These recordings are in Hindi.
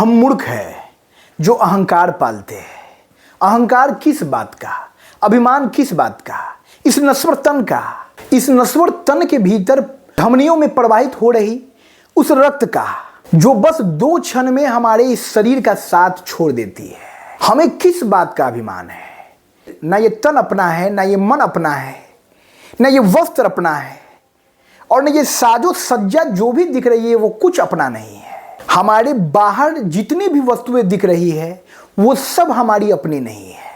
हम मूर्ख हैं जो अहंकार पालते हैं। अहंकार किस बात का, अभिमान किस बात का, इस नश्वर तन का, इस नश्वर तन के भीतर धमनियों में प्रवाहित हो रही उस रक्त का जो बस 2 क्षण में हमारे इस शरीर का साथ छोड़ देती है। हमें किस बात का अभिमान है? ना ये तन अपना है, ना ये मन अपना है, ना ये वस्त्र अपना है, और न ये साजो सज्जा जो भी दिख रही है वो कुछ अपना नहीं है। हमारे बाहर जितनी भी वस्तुएं दिख रही है वो सब हमारी अपनी नहीं है।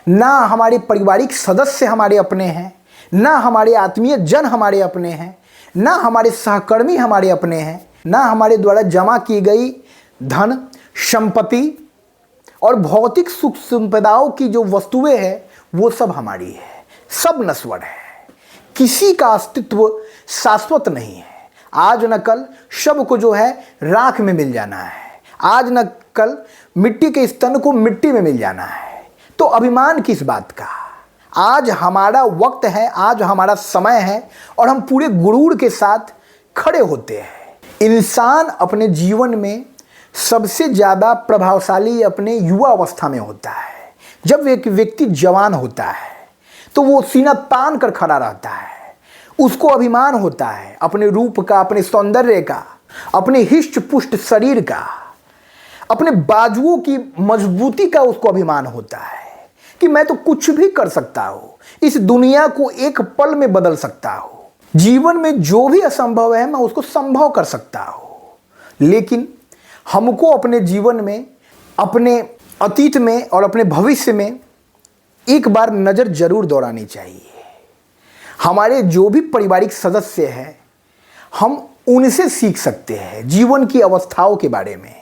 ना हमारे पारिवारिक सदस्य हमारे अपने हैं, ना हमारे आत्मीय जन हमारे अपने हैं, ना हमारे सहकर्मी हमारे अपने हैं, ना हमारे द्वारा जमा की गई धन संपत्ति और भौतिक सुख संपदाओं की जो वस्तुएं हैं वो सब हमारी है। सब नश्वर है, किसी का अस्तित्व शाश्वत नहीं है। आज न कल सब को जो है राख में मिल जाना है, आज न कल मिट्टी के स्तन को मिट्टी में मिल जाना है। तो अभिमान किस बात का? आज हमारा वक्त है, आज हमारा समय है और हम पूरे गुरूर के साथ खड़े होते हैं। इंसान अपने जीवन में सबसे ज़्यादा प्रभावशाली अपने युवा अवस्था में होता है। जब एक व्यक्ति जवान होता है तो वो सीना तान कर खड़ा रहता है, उसको अभिमान होता है अपने रूप का, अपने सौंदर्य का, अपने हिष्ट पुष्ट शरीर का, अपने बाजुओं की मजबूती का उसको अभिमान होता है कि मैं तो कुछ भी कर सकता हूँ, इस दुनिया को एक पल में बदल सकता हूँ, जीवन में जो भी असंभव है मैं उसको संभव कर सकता हूँ। लेकिन हमको अपने जीवन में, अपने अतीत में और अपने भविष्य में एक बार नज़र जरूर दौड़ानी चाहिए। हमारे जो भी पारिवारिक सदस्य हैं हम उनसे सीख सकते हैं जीवन की अवस्थाओं के बारे में।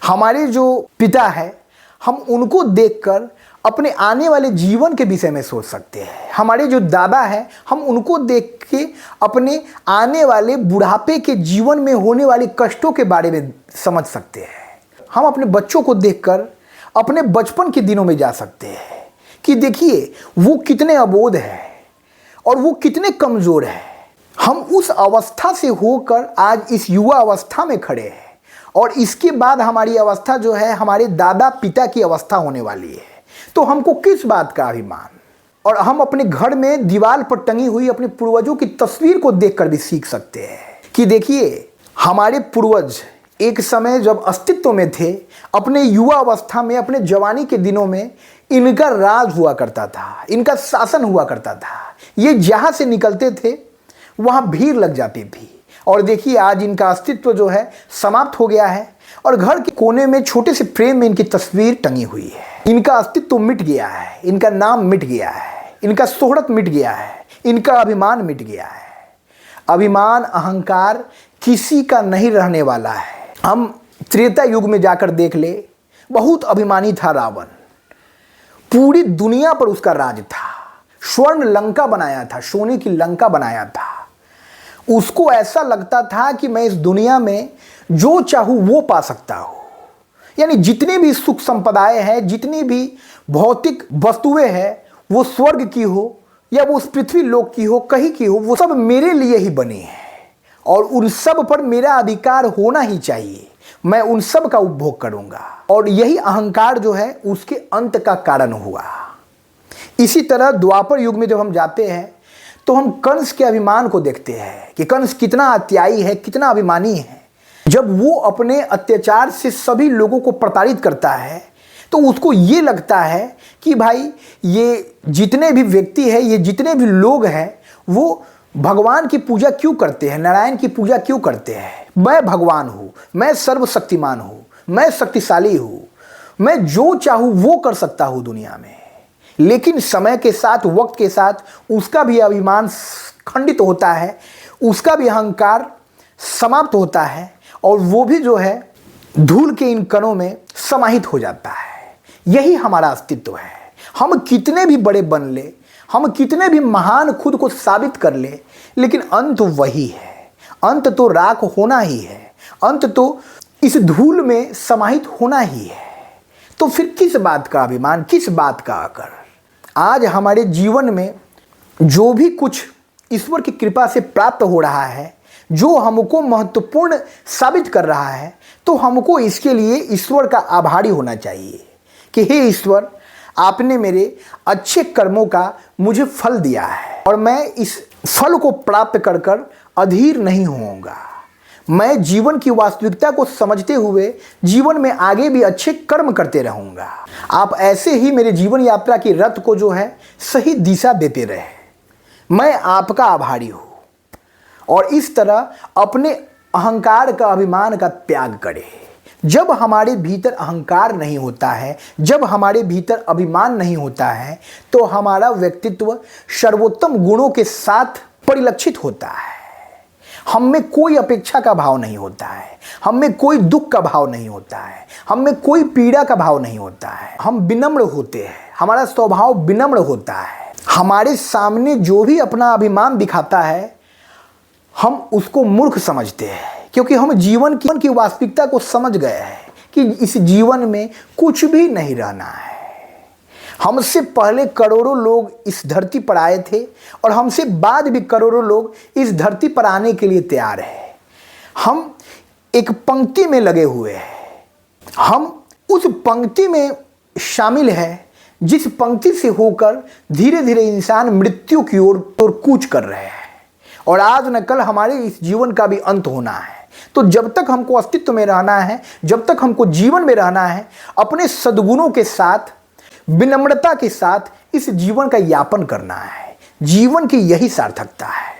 हमारे जो पिता है हम उनको देखकर अपने आने वाले जीवन के विषय में सोच सकते हैं। हमारे जो दादा हैं हम उनको देख के अपने आने वाले बुढ़ापे के जीवन में होने वाले कष्टों के बारे में समझ सकते हैं। हम अपने बच्चों को देखकर अपने बचपन के दिनों में जा सकते हैं कि देखिए वो कितने अबोध हैं और वो कितने कमज़ोर हैं। हम उस अवस्था से होकर आज इस युवा अवस्था में खड़े हैं और इसके बाद हमारी अवस्था जो है हमारे दादा पिता की अवस्था होने वाली है। तो हमको किस बात का अभिमान? और हम अपने घर में दीवार पर टंगी हुई अपने पूर्वजों की तस्वीर को देखकर भी सीख सकते हैं कि देखिए हमारे पूर्वज एक समय जब अस्तित्व में थे, अपने युवा अवस्था में, अपने जवानी के दिनों में इनका राज हुआ करता था, इनका शासन हुआ करता था। ये जहाँ से निकलते थे वहाँ भीड़ लग जाती थी। और देखिए आज इनका अस्तित्व जो है समाप्त हो गया है और घर के कोने में छोटे से फ्रेम में इनकी तस्वीर टंगी हुई है। इनका अस्तित्व मिट गया है, इनका नाम मिट गया है, इनका शोहरत मिट गया है, इनका अभिमान मिट गया है। अभिमान अहंकार किसी का नहीं रहने वाला है। हम त्रेता युग में जाकर देख ले, बहुत अभिमानी था रावण, पूरी दुनिया पर उसका राज था, स्वर्ण लंका बनाया था, सोने की लंका बनाया था। उसको ऐसा लगता था कि मैं इस दुनिया में जो चाहूँ वो पा सकता हूँ। यानी जितनी भी सुख संपदाएं हैं, जितनी भी भौतिक वस्तुएं हैं, वो स्वर्ग की हो या वो उस पृथ्वी लोक की हो, कहीं की हो, वो सब मेरे लिए ही बनी है और उन सब पर मेरा अधिकार होना ही चाहिए। मैं उन सब का उपभोग करूंगा। और यही अहंकार जो है उसके अंत का कारण हुआ। इसी तरह द्वापर युग में जब हम जाते हैं तो हम कंस के अभिमान को देखते हैं कि कंस कितना अत्यायी है, कितना अभिमानी है। जब वो अपने अत्याचार से सभी लोगों को प्रताड़ित करता है तो उसको ये लगता है कि भाई ये जितने भी व्यक्ति हैं, ये जितने भी लोग हैं, वो भगवान की पूजा क्यों करते हैं, नारायण की पूजा क्यों करते हैं? मैं भगवान हूँ, मैं सर्वशक्तिमान हूँ, मैं शक्तिशाली हूँ, मैं जो चाहूँ वो कर सकता हूँ दुनिया में। लेकिन समय के साथ, वक्त के साथ उसका भी अभिमान खंडित होता है, उसका भी अहंकार समाप्त होता है और वो भी जो है धूल के इन कणों में समाहित हो जाता है। यही हमारा अस्तित्व है। हम कितने भी बड़े बन ले, हम कितने भी महान खुद को साबित कर ले, लेकिन अंत वही है। अंत तो राख होना ही है, अंत तो इस धूल में समाहित होना ही है। तो फिर किस बात का अभिमान, किस बात का आकर? आज हमारे जीवन में जो भी कुछ ईश्वर की कृपा से प्राप्त हो रहा है, जो हमको महत्वपूर्ण साबित कर रहा है, तो हमको इसके लिए ईश्वर का आभारी होना चाहिए कि हे ईश्वर, आपने मेरे अच्छे कर्मों का मुझे फल दिया है और मैं इस फल को प्राप्त कर कर अधीर नहीं होऊंगा। मैं जीवन की वास्तविकता को समझते हुए जीवन में आगे भी अच्छे कर्म करते रहूंगा। आप ऐसे ही मेरे जीवन यात्रा की रथ को जो है सही दिशा देते रहे। मैं आपका आभारी हूं। और इस तरह अपने अहंकार का, अभिमान का त्याग करें। जब हमारे भीतर अहंकार नहीं होता है, जब हमारे भीतर अभिमान नहीं होता है, तो हमारा व्यक्तित्व सर्वोत्तम गुणों के साथ परिलक्षित होता है। हम में कोई अपेक्षा का भाव नहीं होता है, हम में कोई दुख का भाव नहीं होता है, हम में कोई पीड़ा का भाव नहीं होता है। हम विनम्र होते हैं, हमारा स्वभाव विनम्र होता है। हमारे सामने जो भी अपना अभिमान दिखाता है, हम उसको मूर्ख समझते हैं, क्योंकि हम जीवन की वास्तविकता को समझ गए हैं कि इस जीवन में कुछ भी नहीं रहना है। हमसे पहले करोड़ों लोग इस धरती पर आए थे और हमसे बाद भी करोड़ों लोग इस धरती पर आने के लिए तैयार हैं। हम एक पंक्ति में लगे हुए हैं, हम उस पंक्ति में शामिल हैं जिस पंक्ति से होकर धीरे धीरे इंसान मृत्यु की ओर कूच कर रहे हैं। और आज न कल हमारे इस जीवन का भी अंत होना है। तो जब तक हमको अस्तित्व में रहना है, जब तक हमको जीवन में रहना है, अपने सद्गुणों के साथ, विनम्रता के साथ इस जीवन का यापन करना है। जीवन की यही सार्थकता है।